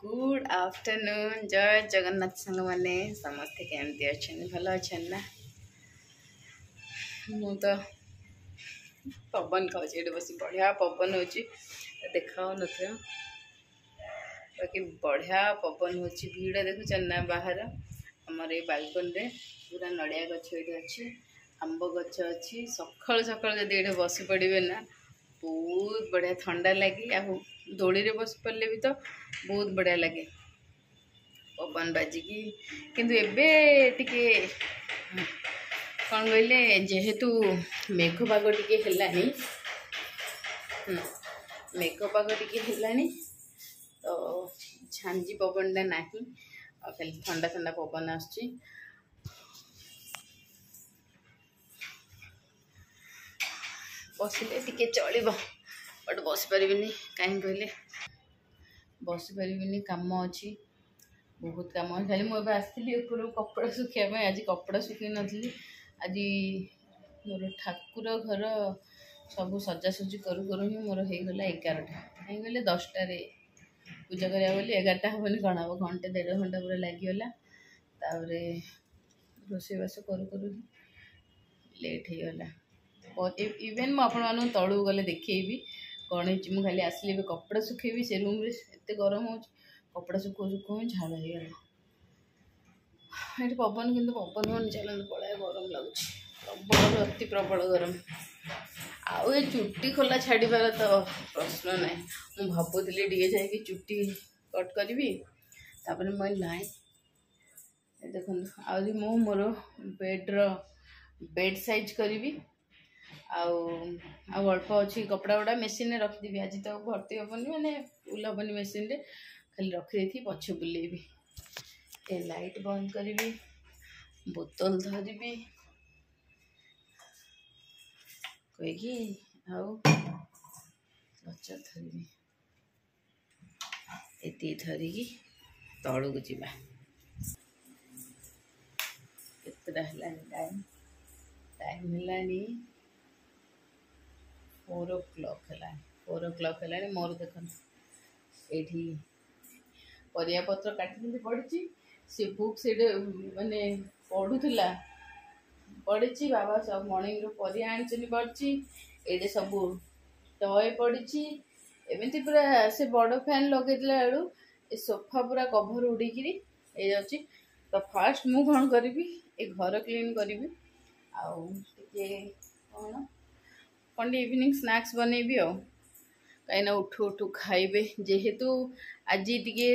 Good afternoon जय जगन्नाथ सांग मैंने समस्ते केमती अच्छा भल अच्छा ना मु तो पवन खाऊे बस बढ़िया पवन हो देखा बाकी बढ़िया पवन हो भिड़ देखुच ना बाहर आमर ये बालकन रे पूरा नड़िया गछ ये अच्छी आंब गछ अच्छी सकाल सकाल जब ये बस पड़े ना बहुत बढ़िया ठंडा लगे आ दोड़ी रे बस पड़े भी तो बहुत बढ़िया लगे पवन बाजिकी किंतु एबे टिके कौन कहले जेहेतु मेघ पाग टिके हेलानी मेघ पाग टिके हेलानी तो झांझी पवन टा नहीं खाली ठंडा ठंडा पवन आसुची बसिले टिके चलिबो बट बस परिबिनी कहीं कहले बस परिबिनी काम अच्छी बहुत कम खाली मुझे आसती ऊपर कपड़ा सुखाई आज कपड़ा सुखी नी आज मोर ठाकुर घर सब सजासजी करू करू ही मोर हो गला 11टा कहीं कहले 10टारे पूजा करा बोली 11टा हेनी कौन हम घंटे 1.5 घंटा पूरा लगिगला तापर रोषेबास करू करू लेट हो गला इवेन मुझे तलू गले देखी कौन है खाली आसली कपड़ा सुखेबी से रूम रे एत गरम हो कपड़ा सुखो सुखो झाड़ हो गला ये पवन किंतु पवन मन चलते पड़ा गरम लगुच प्रबल अति प्रबल गरम आउ ये चुट्टी खोला छाड़बार तो प्रश्न ना मुझे भावुली टे जाकि चुट्टी कट करी तापर मैं नाई देखो आज मु मोर बेड साइज करी अल्प अच्छी कपड़ा गुड़ा मेसीन रखीदेवी आज तो भर्ती हेनी मैंने फुल हेनी मेसीन खाली रखी थी पछ बुलेबी ए लाइट बंद करी बोतल धरबी कहीकि आचा धरबी ये धरिकी तलू को जा केतटा टाइम टाइम है 4 o'clock है 4 o'clock है मोर देख ये परिया पत्र काटी पड़ी सी बुक से माने पढ़ुला पड़ी बाबा सब मॉर्निंग परिया आनी पड़ी ये सब टय पड़ी एमती पूरा से बड़ फैन लगे बेलू ये सोफा पूरा कभर उड़ीकी अच्छी तो फास्ट मु कौन करी ये घर क्लीन करी कौन कौन इवनिंग स्नैक्स बनैबी कहीं उठू उठू खाइबे जेहेतु आज टे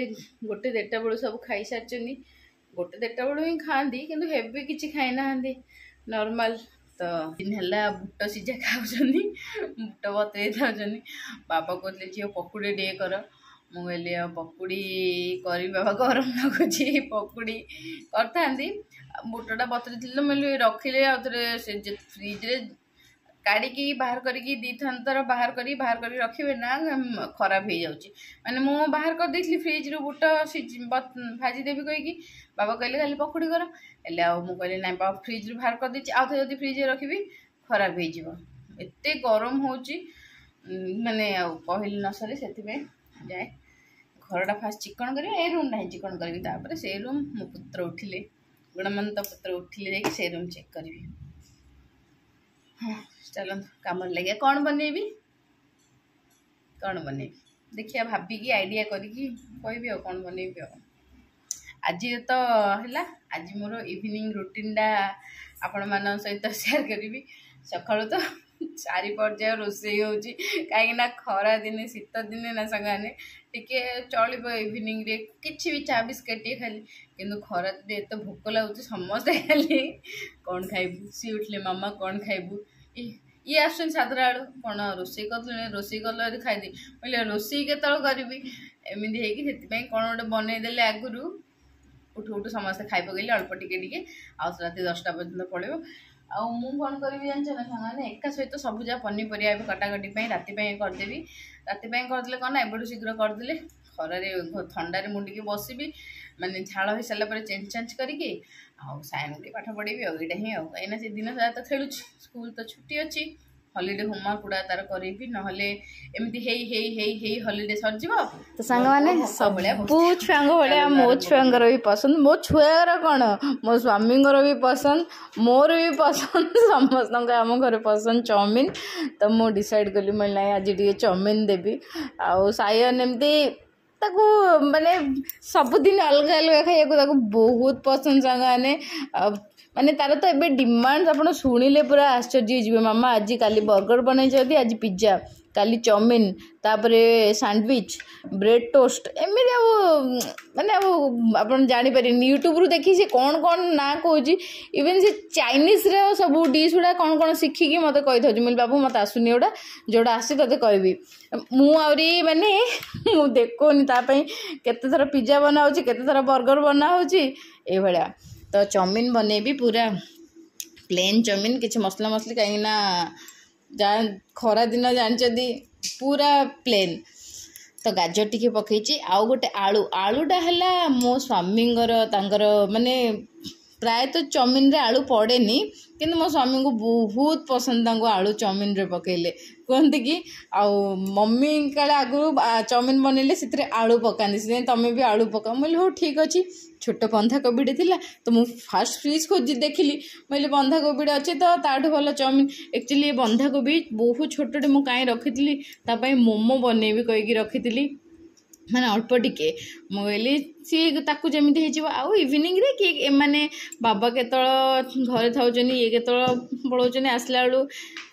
1-1.5 बेलू सब खाई सारी 1-1.5 बेलू ही खाती किंतु हेवी किसी खाई ना नॉर्मल तो दिन है बुट सीझा खाऊँ बुट बतई था बाबा कहते झील पकुड़ी टे कर मुझे पकुड़ी कर बाबा गरम लगुच पकुड़ी करता बुटा बतई थी तो मुझे रखिले आउे से फ्रिज्रे काढ़ी बाहर करी थर बाहर कर रखिए ना खराब हो जाऊँगी मैंने मु बाहर कर देती फ्रिज रू बुट भाजीदेवी कहीकि बाबा कहले खाली पकुड़ी कर मुझे ना बाबा फ्रिज रू बाहर कर देती आउ थे जब फ्रिज रखी खराब होते गरम हो माने कहली न सरी से जाए घरटा फास्ट चिकन कर रूम ना चिकन करी से रूम मो पुत्र उठिले गुणमंत पुत्र उठिले से रूम चेक करी हाँ चलो कम लगे कौन बनैबी देखिए भाविकी आइडिया करी कह कौन बनैबी आज तो है आज मोर इवनिंग रूटीनटा आपण मान सहित शेयर करी सका तो 4 पर्याय रोषे हो कहीं खरा दिने शीत दिने ना संगे टिके चलो इवनिंग रे किसी भी चा बिस्केट टे खाली किंतु खरा दिन एत भोक लगुच समस्ते खाली कौन खाइबू सी उठले मामा कौन खाइबू ये आसन 7टा बेलू कौन रोषे रोषे कल खाईदे बोले रोषे केतल करी एमती से कौन गोटे बनईदे आगुरी उठू उठू समस्ते खाई पकड़े अल्प टिके रात 10टा पर्यटन पड़ो कौन करी जान ना एका सहित सब जहाँ पनीपरिया कटाकटी राति करदेवी राति करदे कौन एबू शीघ्र करदे खरारे थंडारे मुझे बसबी माने झाड़ हो सारापर चेंज चेंज करके साइन पाठ पढ़ेबी यहाँ ही कहीं से दिन सारा तो खेलुच स्कूल तो छुट्टी अच्छी हॉलिडे होमवर्क गुड़ा तार करेबी नहले एमती हेई हॉलिडे सरजिवो तो सांग माने सब छुआंग भाया मो छुआंगर भी पसंद मो छुआर कौन मो स्वामी भी पसंद मोर भी पसंद समस्त आम घर पसंद चाउमिन तो मु डिसाइड कली मैं आज टे चाउमिन देवी आउ सायन एमती ताकू माने सबुदिन अलग अलग खाइबा बहुत पसंद सांग माने तार तो एबे डिमांड आप शुणिले पूरा आश्चर्य हो मामा आज काली बर्गर बनई आज पिज्जा काली चाउमिन तापरे सैंडविच ब्रेड टोस्ट एमती माने आप जापर यूट्यूब रू देखी से कौन कौन ना कौच इवेन से चाइनीज रे सब डिश गुड़ा कौन कौन शिखिकी मत कही था मुझे बाबू मत आसुनी एटा जोड़ा आसी ते कहबी मुझे माने मु देखोनी केते थर पिज्जा बना केते थर बर्गर बना ये भाया तो चाउमिन बनैबी पूरा प्लेन चाउमिन किसी मसला मसली कहीं खरा दिन जानते पूरा प्लेन तो गाजर टिके पकईची आउ गोटे आलू आलूटा है मो स्वामींगर माने प्राय तो चाउमिन रे आलू पड़ेनी किंतु मो स्वामी को बहुत पसंद आलू चाउमिन रे पकेले कहते कि आउ मम्मी काले आगु चाउमिन बनइले से आलू पकाती से तमें भी आलू पका मुझे हो ठीक अच्छे छोट बंधाकोबीटे थिला तो मु फास्ट फ्रिज खोजी देखिली मुझे बंधाकोबीटे अच्छे तो ताठू भल चाउमिन एक्चुअली बंधाकोबी बहुत छोटे मुझे कहीं रखी मोमो बनैबी कहीकि रखी मैंने अल्प टिके मुझे सी ताकू जमी हो इवनिंग रे कि माने बाबा केत घरे था ये केत पड़ोचन आसला बेलू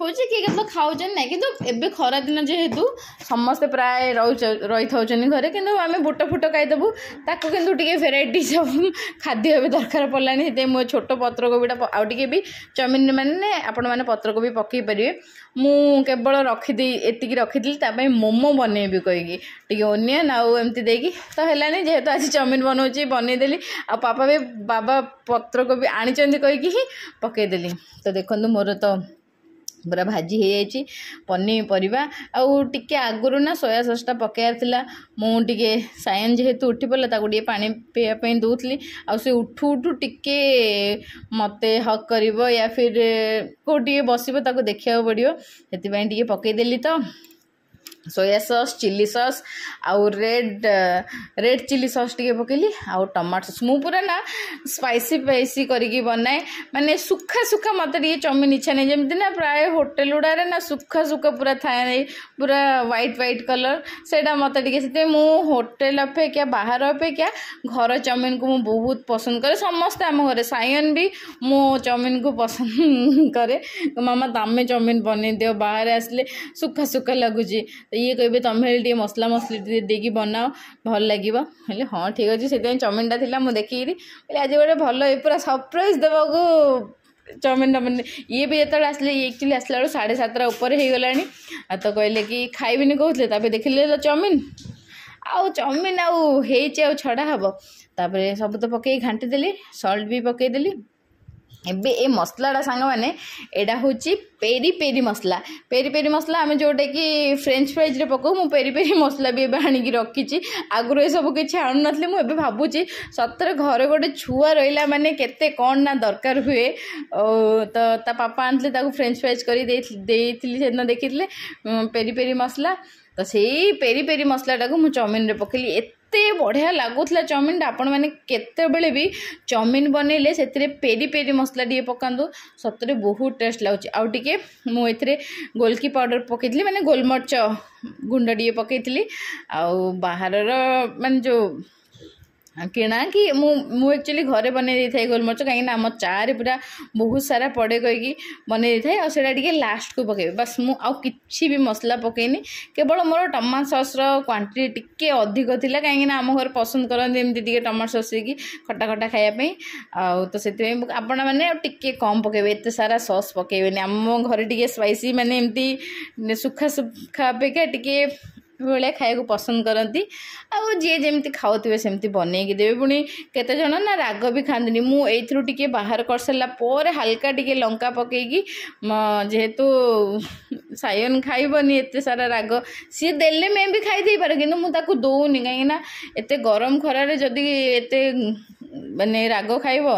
हो किए के खाऊन ना कि खरा दिन जेहेतु समस्ते प्राय रही था घरे कि आम बुट फुट खाईदेबू ताकू कि भेराइटी सब खाद्य भी दरकार पड़ानी से मो छोट पत्रकोबीटा आउ टे भी चाउमिन मैंने आपण मैंने पत्रकोबी पकई पारे मु केवल रखीदी एतिकी रखी मोमो बनैबी कहीकि टे ओनियन आउ एमती देकी तो है जेहेतु आज चाउमिन बनौची बनईदेली आ पापा भी बाबा पत्रकोबी आनी कहीकि ही पकईदेली तो देखो मोर तो पूरा भाजी हो जाइए पनीपरिया आउ टिके आगुरी ना सोया ससटा पकायार थिला मुझे सायन जेहेतु उठी पड़ा ताको टे पानी पीवाई दूसरी आ उठू उठू टिके मते हक करिवो या फिर कोटे बसिबो ताको देखिया पड़ियो सेति टिके पकईदेली तो सोया सॉस चिली सॉस आउ रेड चिली सॉस टिके पकेली आउ टमाटो सॉस मु पूरा ना स्पाइसी करके बनाए माने सुखा सुखा मत टे चाउमिन इच्छा नहीं जमती ना प्राय होटेल गुड़ारे ना सुखा सुखा पूरा थाए पूरा व्हाइट कलर सेटा मत टे मु होटेल अपेक्षा बाहर अपेक्षा घर चाउमिन को मु बहुत पसंद करे समस्ते आम घरे सायन भी मो चाउमिन को पसंद करे मामा तमें चाउमिन बन दियो बाहर आसले सुखा सुखा लगुच तो ये कहे तुम्हें टे मसला मसली देकी बनाओ भल लगे हाँ ठीक अच्छे से चाउमिनटा थी मुझे देखिकी आज गोटे भल पूरा सरप्राइज देवाक चाउमिन मैंने ये भी जो आसले ये एक्चुअली आसला बेलू 7:30 ऊपर हो गला तो कहले कि खाइबिनी कहते देखिले चाउमिन आउ चाउमिन आउ छड़ा हम तापर सब तो पकई घाटी देली सल्ट भी पकईदेली एबे ए मसलाटा सांग मैंने एटा हूँ पेरी पेरी मसला आम जोटा कि फ्रेंच फ्राइज रे पकाऊ मु पेरी पेरी मसला भी एबे आनिकी रखी आगु ये सब किसी आणु नथली मु एबे भाबुची सतरे घरे गोटे छुआ रहिला माने केते कौन ना दरकार हुए तो ता पापा आनले ताकू फ्रेंच फ्राइज करी देइथिली सेदिन देखिथिले पेरी पेरी मसला तो सेई पेरी पेरी मसलाटा को मु चाउमिन रे पकेली एते बढ़िया लगुला चाउमिन आपण मैंने केते बेले भी चाउमिन बनइले से पेरी पेरी मसला टे पकातु सतरे बहुत टेस्ट लगुच आउ टे मुझे गोलकी पाउडर पकईली मैंने गोलमर्च गुंड टे पकईली आउ बाहर माने जो किणा कि मु एक्चुअली घरे बनई था गोलमर्च कहीं आम चारे पूरा बहुत सारा पड़े कहीकि बनई था और लास्ट को पकई बस मु आउ किछि भी मसला पकईनी केवल मोर टमाटो सॉस क्वांटिटी टिके अधिक थिला कहीं आम घर पसंद करते एमती टमाटो सॉस की खटा खटा खायापी आउ तो से आपण मैंने टिके कम पकेबे एत सारा सॉस पकेबेनी आम घर टिके स्पाइसी माने एमती सुखा सुखा अपेक्षा टिके भाया खाया पसंद करती आउ जी जमी खाऊे सेमती बनईकी देवे पुणी केते जन ना राग भी खाती मुझे टे बाहर कर सारापर हाल्का टे लंका पकईकी जेहेतु सायन खाइबनी एत सारा राग सी देले मैं भी खाई पारे कि मुझे दौनी कहीं एत गरम खरारे जदि एत माने राग खाइब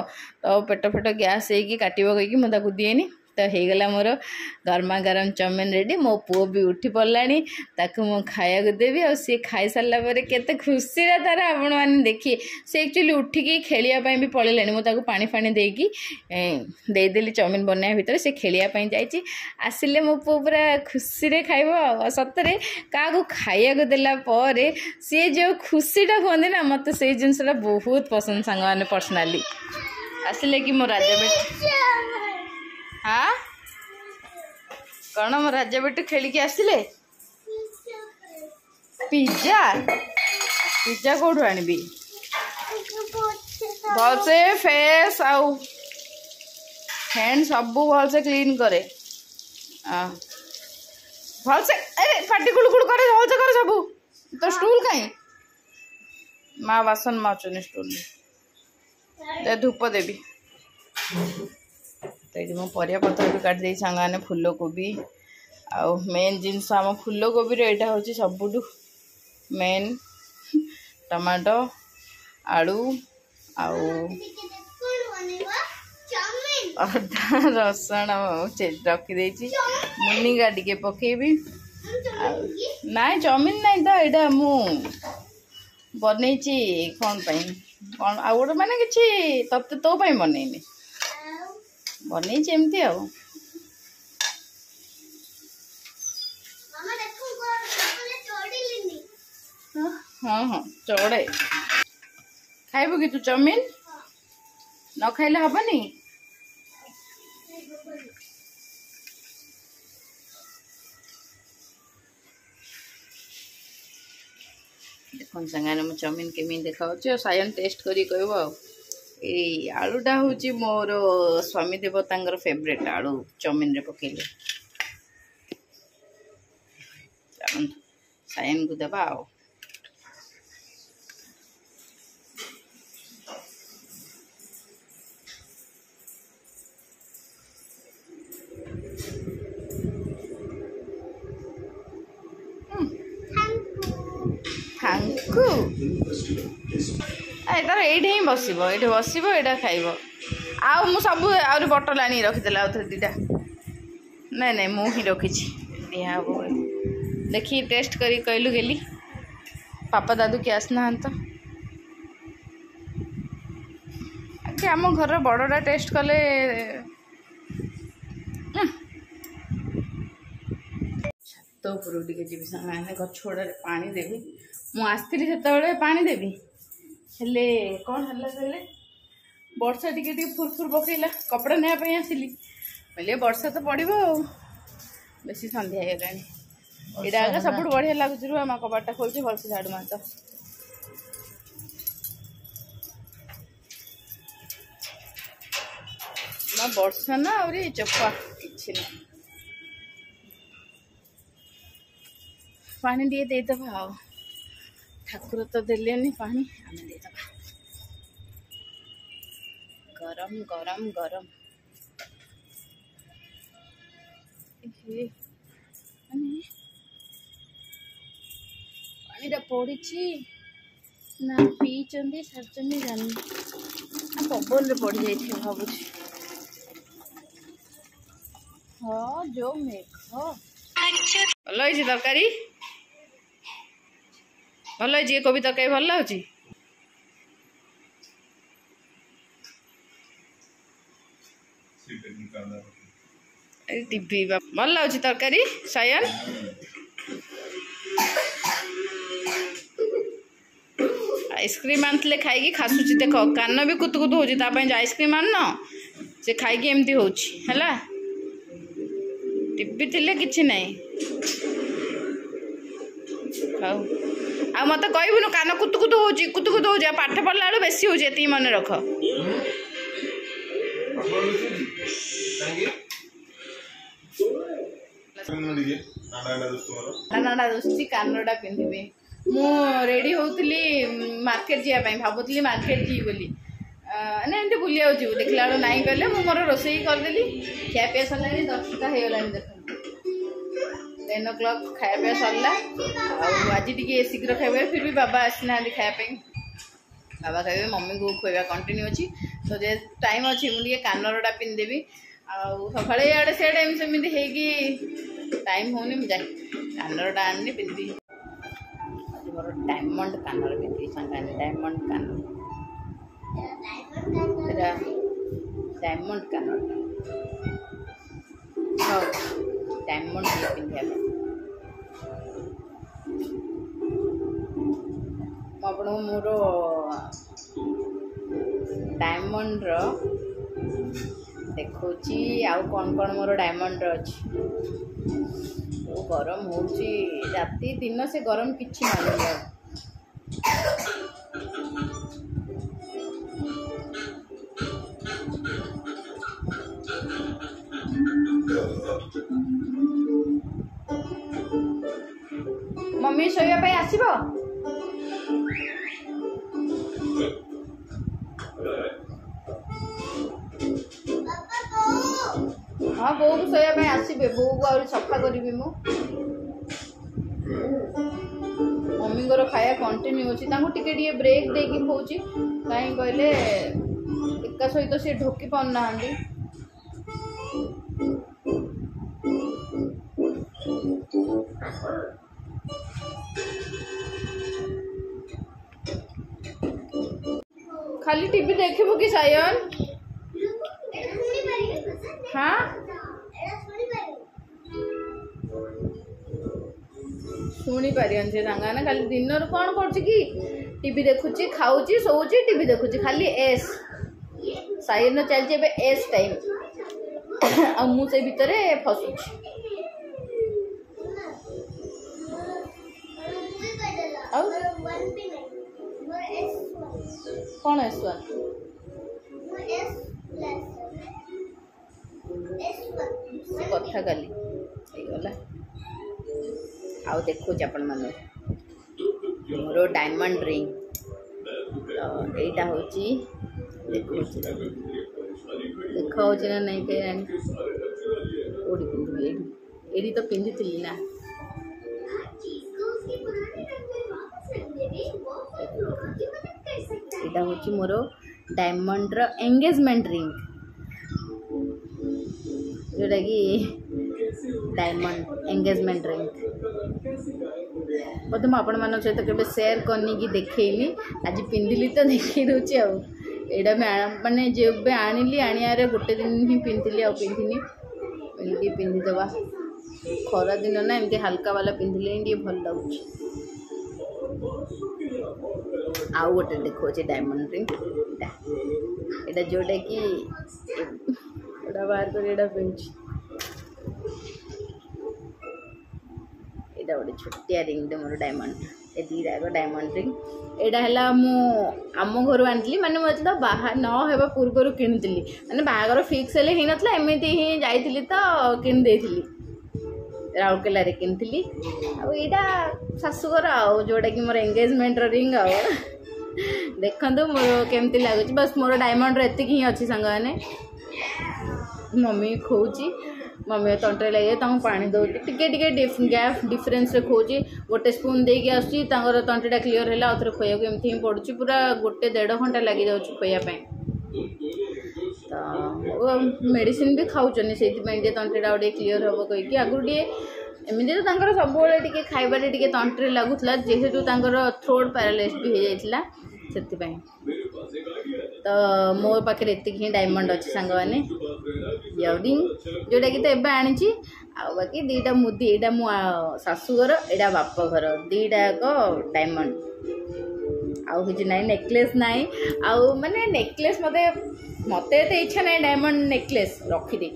तो पेट फेट गैस होगी काटब कहीकि मुझे दिएनी तो होगला मोर गरमा गरम चाउमिन रेडी। मो पुओ भी उठी पड़लानी ताकू मु खाया देवी और सी खाई सारा पर केते खुशी तार आपण मैंने देखिए से एक्चुअली उठिकी खेलियापाई भी पड़ेलानी मुझे पानी फाणी देकी देदेली चाउमिन बनाया भितर से खेलियापाई जाइए आसिले मो पुओ पूरा खुशी रे खाइब सतरे क्या खाया देला सी जो खुशीटा कहते ना मत से जिनसा बहुत पसंद सांग मैंने पर्सनाली आसिले कि मो राजा बेटी हाँ कौन मो राजा बेटी खेलिकी आसिले पिज्जा पिज्जा कौटू आनबी भलसे फेस आउ हैंड सब भलसे क्लीन करे भलसे अरे पाटी कुलकुल करे भलसे करे सब तो स्टूल कहीं माँ बासन माचुनी स्टूल दे धूप देवी तो ये मो परिया पत्र भी काट दे सांगाने फूल कोबी आउ मेन जिनस आम फूल कोबी यहाँ हूँ सबुठू मेन टमाटो आलू आउ अदा रसुण रखी मुनिगा टे पकेबी नाई चाउमिन नाई तो यहाँ मु बनई कौन कौन आ गोटे माने कि तब तो बनईनी बनई एमती आ हाँ हाँ चढ़े खाइबू कि तू चाउमिन न खाइले हबनी देखो संगाने मो चाउमिन केमी देखा सायन टेस्ट करी कहब आलूटा हूँ मोर स्वामी देवता फेवरेट आलू चाउमिन रे पकेले सायन को देवा आ तार ये बस ये बस ये खाइब आउ मु सब आहरी बटल आनी रखीदे आउ थे दीटा नहीं नहीं मु ही रखी दिहा देखी टेस्ट करी कहलु गेली पापा दादू के आसना तो आम घर बड़टा टेस्ट कले छात उपर टे जी सामने गछोड़े पानी देवी मु आसती से पानी देवी हेले कौन है वर्षा टी फुरफुर पकईला कपड़ा नापी आसली बोले वर्षा तो पड़ो बेसी सन्ध्या होगा यहाँ सब बढ़िया लगुच रुआ माँ कबाटा खोलुचे भलसे झाड़ू मार ना वर्षा ना आउरी चपा कि ना पानी टे देदबा आ ठाकुर तो देलेनी पानी आम देदबा गरम गरम गरम पानीटा पड़ी ना पी सारी जानी पवन पड़ जाइए भावुँ हाँ जो मेघ भल तरकारी भल कोबी तरकारी भल लगे टीवी भल लगे तरकारी सायन आइसक्रीम आनते खाई खासुची देख कान भी कुतु कुतु हो आइसक्रीम आन से खाई एमती होला टीवी थिले किछि नहीं आ मत कहबुनु कान कुतु कुतु हो पाठ पढ़ला बेलू बेसी हो मन रख नाना दोस्ती कानटा पिंधि मु रेडी होती मार्केट जावाई भावुली मार्केट जी बोली ना एमती बुलिया जीव देखला बेलू नाई कहले मुझे मोर रोसई करदेली खिया पिया सरला 10टा होगा देख 10 o'clock खाया पिया सरला आज टी शीघ्र खाइबे फिर भी बाबा आसना खायापी बाबा खाइबे मम्मी को खुआ कंटिन्यू अच्छी तो जे टाइम अच्छी मुझे कानरटा पिंधदेवी आउ सकाळे इआडे सिआडे एमती सेमती हेगी टाइम होनी मुझे कानरटा आनी पिंधि मोर डायमंड कानर पिंधि संगाने डायमंड कानर डायमंड कानर डायमंड पिंधा आपण मोर डायमंड देखौची आउ कौन कौन मोर डायमंड अच्छी गरम होची राति दिन से गरम किछि मालूम मम्मी सोया पे आसीबो हाँ बो को सोया पे आसीबे बो को और सफा करबी मु मम्मी गोर खाया कंटिन्यू अछि तांको टिके टिके ब्रेक देकी होउची काई कहले एका सहित से ढोकी पाउन नांदी खाली टीवी देखिबो कि सायन हाँ शुणी पारियन से सांगा खाली दिन कौन कर टीवी देखुची खाऊची सोची टीवी देखुची खाली एस सायन चलती एस टाइम आ मुझे भितर फसुची कौन एस वन कथा काली गला आउ देखो आपण माने मोर डायमंड रिंग एटा होची देखोची देखौची ना नहीं के ओडी पिंदी एडी तो पिंदी थी ना एटा होची मोर डायमंड रो एंगेजमेंट रिंग जोटा कि डायमंड एंगेजमेंट रिंग बोधे मुझे आपण मान सहित केबे शेयर करनी कि देखैली आज पिंधिली तो देखई दूची आ एटा माने जेबे आनिली आनियारे गोटे दिन ही पिंधिली आ पिंधिनी एमती पिंधि देवा खरा दिन ना एमती हल्का वाला पिंधिले ये भल लगुच आउ गोटे देखो डायमंड रिंग एटा जोटा कि एटा बाहर कर एटा पिंधि एटा गोटे छोटिया रिंग दे मोर डायमंड ए दीटा डायमंड रिंग एटा है मु आम घर आनी माने मुझे बाहर न होगा पूर्वर किनी माने बाहागर फिक्स हेले ही नथला एमती ही जाइली तो किन देथिली राउरकेला रे किनी आईटा शाशुघर आउ जोटा कि मोर एंगेजमेंट रिंग आ देखु मोर केमती लगुच बस मोर डायमंड एति ही अच्छी सांग मैंने मम्मी खोची मम्मी तंटे लगे पानी दौर टिके गैप डिफरेन्स खोची गोटे स्पून देकी आसुची तंटेटा क्लीयर है आउ थे खोया एमती ही पड़ुची पूरा गोटे 1.5 घंटा लगी जाऊँ खोयापाई तो मेडिसिन भी खाऊचन से तंटेटा गोटे क्लीयर हम कहीकि आगुरी एमती तो सब खाइबारे तंटे लगुला जेहेतु थ्रोट पैरालाइज भी हो जाता से तो मो पाखे एति ही डायमंड अच्छी सांग मैंने इयरिंग जोटा कि तो एवं आनी बाकी दीटा मुदी यहाँ मो शाशुघर यहाँ बाप घर दीटाक डायमंड आउ कि ना नेकलेस नाई आउ माने नेकलेस मत मत इच्छा ना डायमंड नेकलेस रखीदे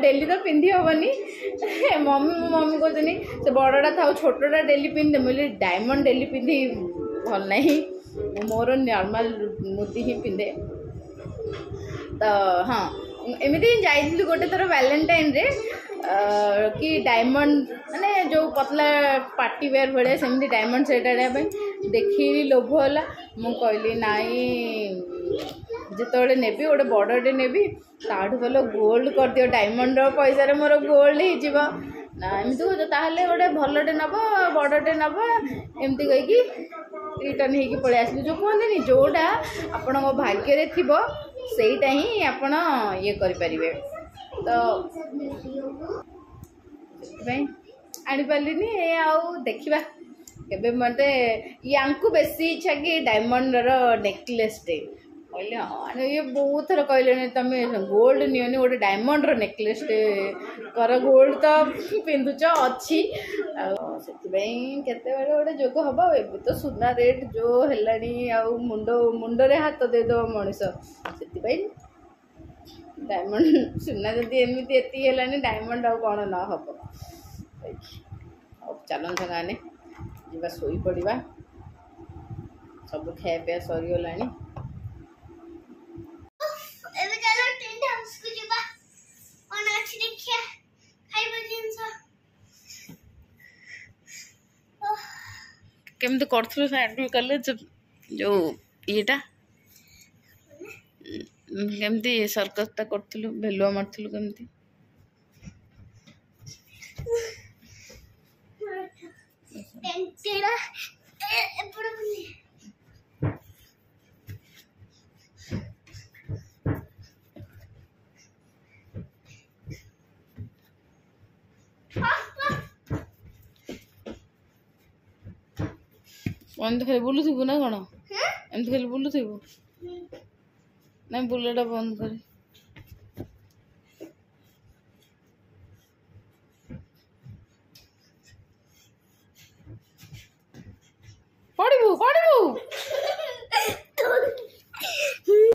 डेली तो पिंधि हेनी मम्मी मो मम्मी कहते से बड़टा था छोटा डेली पिंधे मुझे डायमंड डेली पिंधि भल ना मोर नॉर्मल मुदी ही पिंधे तो हाँ एमती जाइली गोटे थर वैलेंटाइन रे कि डायमंड माने जो पतला पार्टी वेयर भाया सेमती डायमंड सेट आने देखी लोभ है मु कहली नाई जिते नेबी गोटे बड़टे नेबी ताठू भल गोल्ड कर दियो डायमंड पैसा मोर गोल्ड हो ना एमती कह गोटे भलटे नब बड़टे नब एमती कहीकि रिटर्न होगी पलि आस जो कहते जोटा आपण भाग्य थी सेटा ही आपण ये करें तो ସେଥିପାଇଁ ଆଣିପାରିଲିନି ଆଉ ଦେଖିବା କେବେ ମତେ ୟାଙ୍କୁ ବେଶୀ ଇଚ୍ଛା କି ଡାଇମଣ୍ଡର ନେକଲେସଟେ କହିଲେ ହଁ ଇଏ ବହୁତ ଥର କହିଲେଣି ତମେ ଗୋଲ୍ଡ ନିଅନି ଗୋଟେ ଡାଇମଣ୍ଡର ନେକଲେସଟେ କର ଗୋଲ୍ଡ ତ ପିନ୍ଧୁଛ ଅଛି ଆଉ ସେଥିପାଇଁ କେତେବେଳେ ଗୋଟେ ଯୋଗ ହବ ଆଉ ଏବେ ତ ସୁନା ରେଟ୍ ଯୋଉ ହେଲାଣି ଆଉ ମୁଣ୍ଡରେ ହାତ ଦେଇଦେବ ମଣିଷ ସେଥିପାଇଁ डायमंड सुना जदि एमती एति हेलानी डायमंड आउ कौन न हम चलत गाने जीवा शोई पड़ा सब खाया पिया सरीगला केमती करूँ सैंडल कॉलेज जो येटा केमती सर्कसटा करूँ भेलुआ मारूँ केमती एमती खाली बुलूबू ना कौन एमती खाली बुलूबू ना बुलटा बंद कर